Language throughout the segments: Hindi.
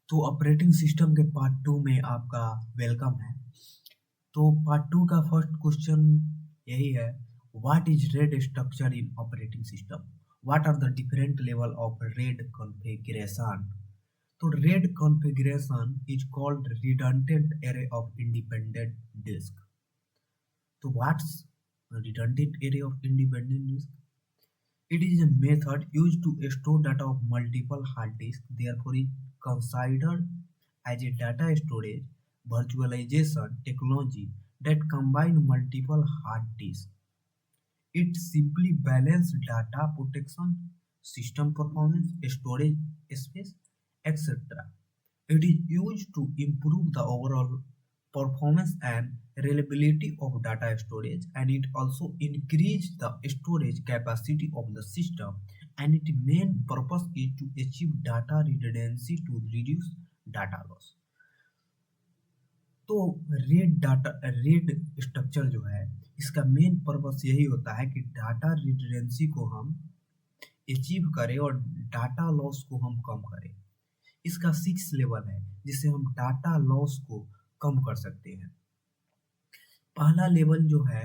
तो ऑपरेटिंग सिस्टम के पार्ट 2 में आपका वेलकम है। तो पार्ट 2 का फर्स्ट क्वेश्चन यही है, what is RAID structure in operating system? What are the different level of RAID configuration? तो RAID configuration is called redundant array of independent disk. तो what's redundant array of independent disk? It is a method used to store data of multiple hard disks, therefore is considered as a data storage virtualization technology that combine multiple hard disks. It simply balances data protection, system performance, storage space, etc. It is used to improve the overall performance and reliability of data storage, and it also increase the storage capacity of the system, and its main purpose is to achieve data redundancy to reduce data loss. तो रेड स्ट्रक्चर जो है, इसका मेन पर्पस यही होता है कि डाटा रिडंडेंसी को हम अचीव करें और डाटा लॉस को हम कम करें। इसका 6 लेवल है जिससे हम डाटा लॉस को कम कर सकते हैं। पहला लेवल जो है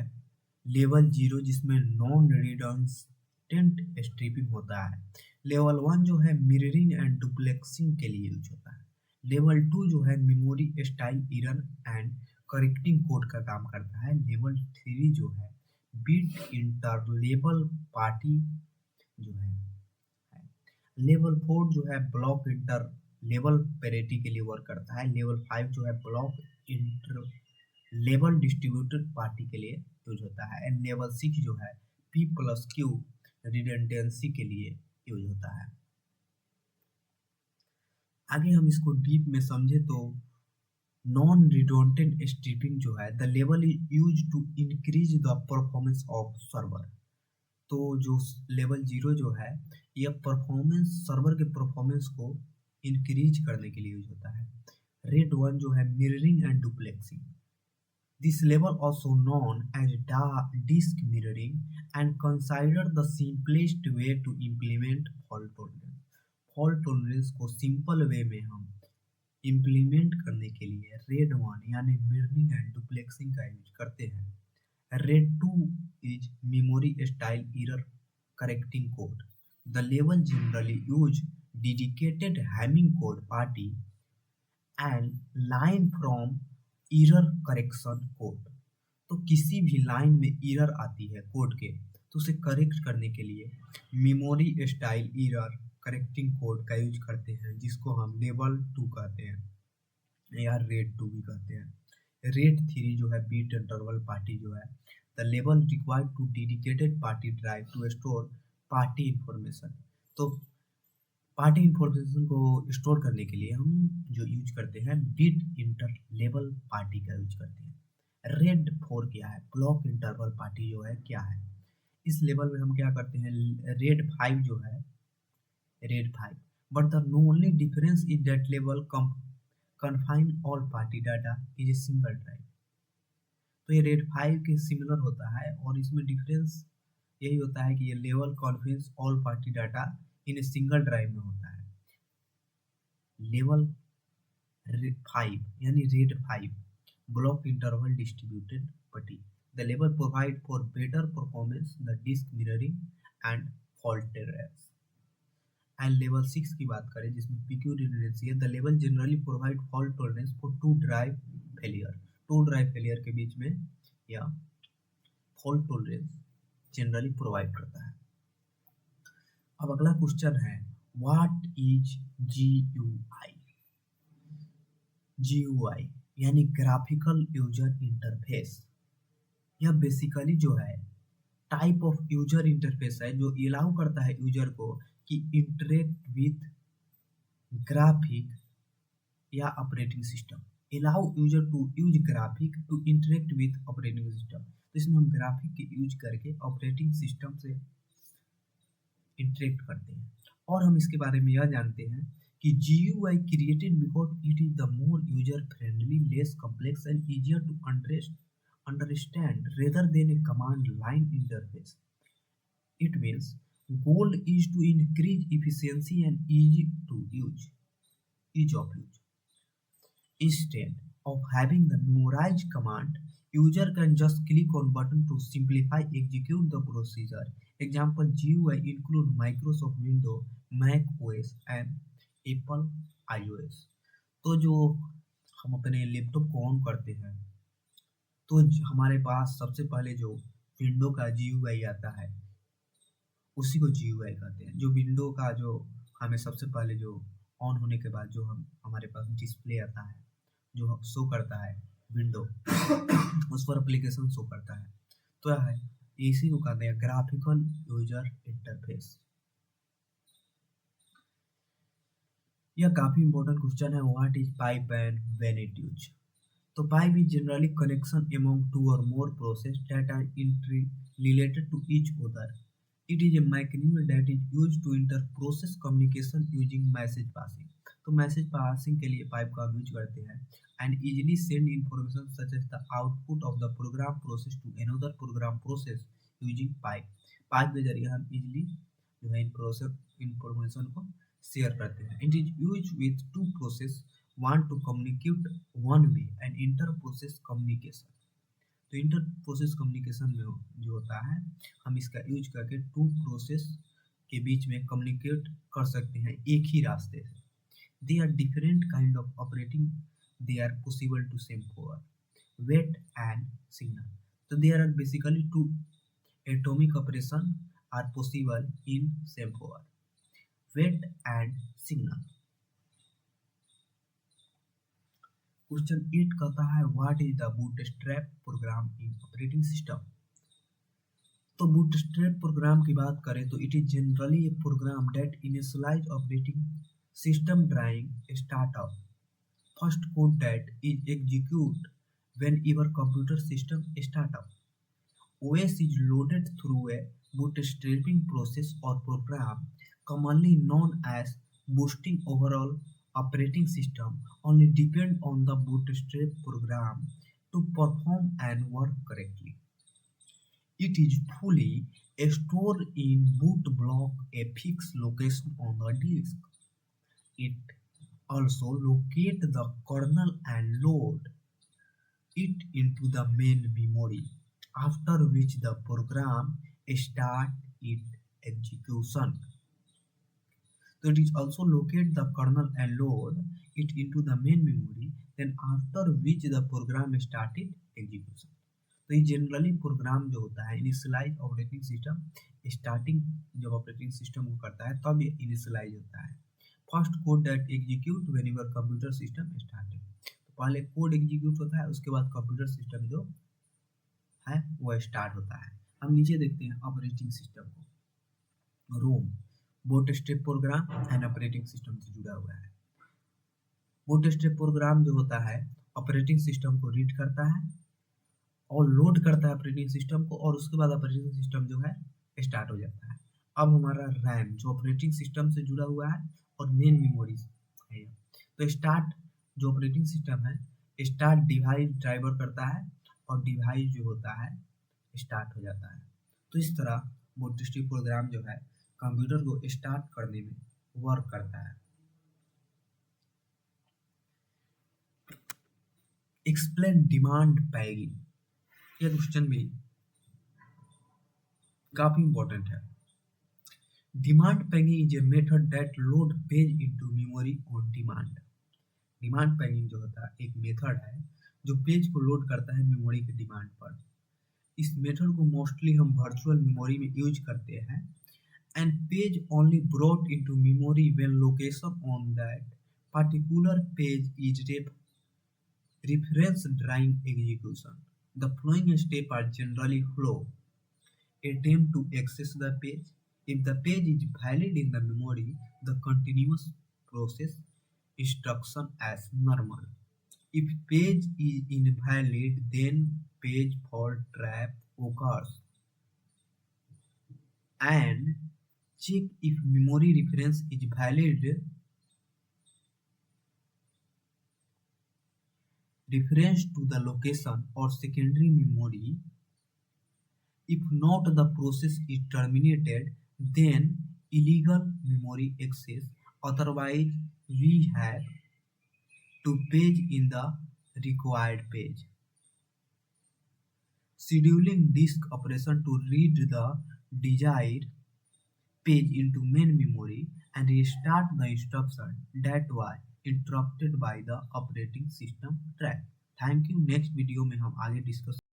लेवल 0, जिसमें नॉन रिडंडेंट स्ट्रिपिंग होता है। लेवल 1 जो है मिररिंग एंड डुप्लेक्सिंग के लिए यूज होता है। लेवल 2 जो है memory style error and correcting code का काम करता है। लेवल 3 जो है बिट इंटरलेबल पार्टी जो है। लेवल 4 जो है ब्लॉक इंटर लेवल पेरिटी के लिए वर्क करता है। लेवल 5 जो है block inter level distributed party के लिए यूज होता है। एंड लेवल 6 जो है पी प्लस क्यू रिडंडेंसी के लिए यूज होता है। आगे हम इसको डीप में समझे तो नॉन रिडंडेंट स्ट्रिपिंग जो है the level is use to increase the performance of server. तो जो लेवल 0 जो है यह परफॉर्मेंस सर्वर के परफॉर्मेंस को इंक्रीज करने के लिए यूज होता है। रेड 1 जो है mirroring and duplexing. This level also known as disk mirroring and considered the simplest way to implement fault tolerance. Fault tolerance को सिंपल वे में हम इम्प्लीमेंट करने के लिए रेड 1 यानी मिररिंग एंड डुप्लेक्सिंग का यूज करते हैं। Red 2 is memory style error correcting code. The level generally use dedicated Hamming code party and line from error correction code. तो किसी भी लाइन में एरर आती है कोड के तो उसे करेक्ट करने के लिए memory style error correcting code का यूज करते हैं, जिसको हम लेवल 2 कहते हैं या रेड 2 भी कहते हैं। रेड 3 जो है बीट इंटरवल पार्टी जो है the level required to dedicated party drive to store party information. तो पार्टी इंफॉर्मेशन को स्टोर करने के लिए हम जो यूज करते हैं बिट इंटर लेवल पार्टी का यूज करते हैं। रेड 4 क्या है? ब्लॉक इंटरवल पार्टी जो है क्या है? इस लेवल में हम क्या करते हैं, रेड 5 जो है red 5 but the only difference is that level confine all party data is a single drive। तो ये रेड 5 के सिमिलर होता है और इसमें डिफरेंस यही होता है कि ये level confidence all party data in a single drive में होता है। लेवल 5 यानी रेड 5 ब्लॉक इंटरवल डिस्ट्रीब्यूटेड पट्टी। The level provide for better performance the disk mirroring and fault tolerance. And level 6 की बात करें जिसमें पीक्यू रिडंडेंसी है, the level generally provide fault tolerance for two drive failure के बीच में या फॉल्ट टॉलरेंस जनरली प्रोवाइड करता है। अब अगला क्वेश्चन है व्हाट इज GUI? GUI यानी ग्राफिकल यूजर इंटरफेस। यह बेसिकली जो है टाइप ऑफ यूजर इंटरफेस है जो अलाउ करता है यूजर को कि इंटरेक्ट विथ ग्राफिक या operating system. Allow user to use graphic to interact with operating system. तो इसमें हम ग्राफिक के यूज करके ऑपरेटिंग सिस्टम से इंटरेक्ट करते हैं। और हम इसके बारे में यह जानते हैं कि GUI created because it is the more user friendly, less complex and easier to understand rather than a command line interface. It means goal is to increase efficiency and easy to use. ease of use. Instead of having the memorize command, user can just click on button to simplify execute the procedure. Example GUI include Microsoft Windows, Mac OS and Apple iOS. तो जो हम अपने लैपटॉप को ऑन करते हैं तो हमारे पास सबसे पहले जो विंडो का GUI आता है उसी को GUI कहते हैं। जो विंडो का जो हमें सबसे पहले जो ऑन होने के बाद जो हम हमारे पास डिस्प्ले आता है जो शो करता है विंडो उस पर एप्लीकेशन शो करता है तो यह है इसी को कहते हैं ग्राफिकल यूजर इंटरफेस। यह काफी इंपॉर्टेंट क्वेश्चन है, what is pipe and when it use. तो pipe is generally connection among two or more processes that are interrelated to each other. It is a mechanism that is used to inter-process communication using message passing. तो मैसेज पासिंग के लिए पाइप का यूज करते हैं and easily send information such as the output of the program process to another program process using pipe. Pipe के जरिए हम इजीली जो है इन प्रोसेस इंफॉर्मेशन को शेयर करते हैं। It is use with to process want to communicate one way and inter process communication। तो इंटर प्रोसेस कम्युनिकेशन में जो होता है हम इसका यूज करके टू प्रोसेस के बीच में कम्युनिकेट कर सकते हैं एक ही रास्ते से। They are different kind of operating, they are possible to semaphore, wait and signal. तो they are basically two atomic operation are possible in semaphore, wait and signal. Question 8 कहता है what is the bootstrap program in operating system. तो बूटस्ट्रैप प्रोग्राम की बात करें तो it is generally a program that initialise operating system during startup first code that is execute whenever computer system startup. OS is loaded through a bootstrapping process or program commonly known as boosting overall operating system only depend on the bootstrap program to perform and work correctly. It is fully stored in boot block a fixed location on the disk. It also locate the kernel and load it into the main memory, after which the program start its execution. So it is also locate the kernel and load it into the main memory, then after which the program started execution. तो ये जनरली प्रोग्राम जो होता है इनिशियलाइज ऑपरेटिंग सिस्टम स्टार्टिंग जब ऑपरेटिंग सिस्टम को करता है तब ये इनिशियलाइज होता है। First code that execute when your computer system started. तो पहले कोड एग्जीक्यूट होता है उसके बाद कंप्यूटर सिस्टम जो है वो स्टार्ट होता है। हम नीचे देखते हैं ऑपरेटिंग सिस्टम को। ROM bootstrap program and operating system से जुड़ा हुआ है। बूटस्ट्रैप प्रोग्राम जो होता है ऑपरेटिंग सिस्टम को रीड करता है और लोड करता है ऑपरेटिंग सिस्टम को और उसके बाद ऑपरेटिंग सिस्टम जो है स्टार्ट हो जाता है। अब हमारा रैम जो ऑपरेटिंग सिस्टम से जुड़ा हुआ है और मेन मेमोरी है। तो स्टार्ट जो ऑपरेटिंग सिस्टम है स्टार्ट डिवाइस ड्राइवर करता है और डिवाइस जो होता है स्टार्ट हो जाता है। तो इस तरह बूटस्ट्रैप प्रोग्राम जो है कंप्यूटर को स्टार्ट करने में वर्क करता है। एक्सप्लेन डिमांड पैगिंग, यह क्वेश्चन भी काफी इंपॉर्टेंट है। Demand paging is a method that load page into memory on demand. Demand paging जो होता है एक मेथड है जो पेज को लोड करता है मेमोरी के डिमांड पर। इस मेथड को मोस्टली हम वर्चुअल मेमोरी में यूज करते हैं and page only brought into memory when location on that particular page is referenced during execution. The following steps are generally flow. Attempt to access the page. If the page is valid in the memory, the continuous process instruction as normal. If page is invalid, then page fault trap occurs. And check if memory reference is valid reference to the location or secondary memory. If not, the process is terminated, then illegal memory access otherwise we have to page in the required page. Scheduling disk operation to read the desired page into main memory and restart the instruction that was interrupted by the operating system track. Thank you. Next video में हम आगे डिस्कस